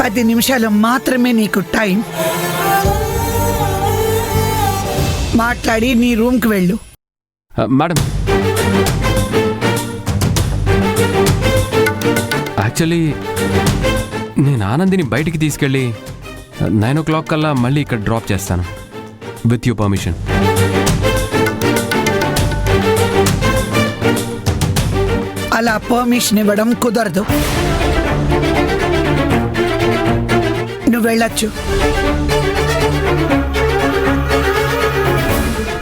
10 నిమిషాలు మాత్రమే నీకు టైం. మాట్లాడి నీ రూమ్కి వెళ్ళు. మేడం, యాక్చువల్లీ నేను ఆనందిని బయటికి తీసుకెళ్ళి 9 o'clock కల్లా మళ్ళీ ఇక్కడ డ్రాప్ చేస్తాను, విత్ యూ పర్మిషన్. అలా పర్మిషన్ ఇవ్వడం కుదరదు. నువ్వు వెళ్ళొచ్చు.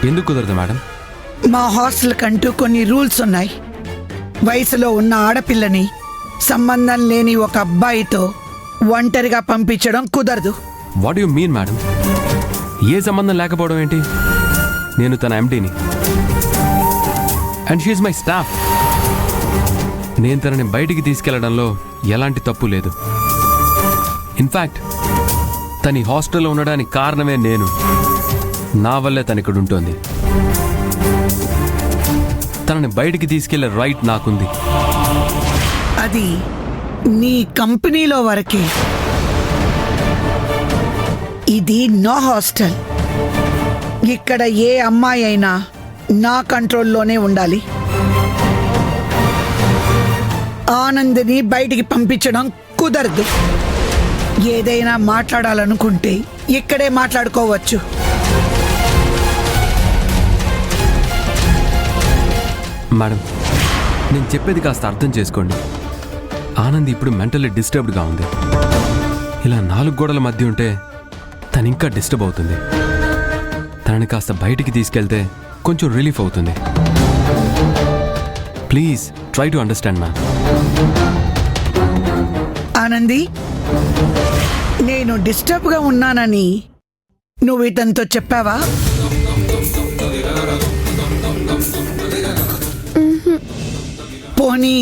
ఎందుకు కుదరదు మేడం? మా హాస్టల్ కంటూ కొన్ని రూల్స్ ఉన్నాయి. వయసులో ఉన్న ఆడపిల్లని సంబంధం లేని ఒక అబ్బాయితో ఒంటరిగా పంపించడం కుదరదు. What you mean madam? ఏ సంబంధం లేకపోవడం ఏంటి? నేను తన ఎండీని అండ్ షీఈ్ మై స్టాఫ్. నేను తనని బయటికి తీసుకెళ్లడంలో ఎలాంటి తప్పు లేదు. ఇన్ఫ్యాక్ట్ తన హాస్టల్లో ఉండడానికి కారణమే నేను. నా వల్లే తను ఇక్కడ ఉంటుంది. తనని బయటికి తీసుకెళ్లే రైట్ నాకుంది. అది నీ కంపెనీలో వరకే. ఇది నా హాస్టల్. ఇక్కడ ఏ అమ్మాయి అయినా నా కంట్రోల్లోనే ఉండాలి. ఆనందిని బయటికి పంపించడం కుదరదు. ఏదైనా మాట్లాడాలనుకుంటే ఇక్కడే మాట్లాడుకోవచ్చు. మేడం, నేను చెప్పేది కాస్త అర్థం చేసుకోండి. ఆనంద్ ఇప్పుడు మెంటల్లీ డిస్టర్బ్డ్గా ఉంది. ఇలా 4 గోడల మధ్య ఉంటే తను ఇంకా డిస్టర్బ్ అవుతుంది. తనని కాస్త బయటికి తీసుకెళ్తే కొంచెం రిలీఫ్ అవుతుంది. Please try to understand ma'am. Anandi, నేను డిస్టర్బ్గా ఉన్నానని నువ్వు ఇతనితో చెప్పావా? పోనీ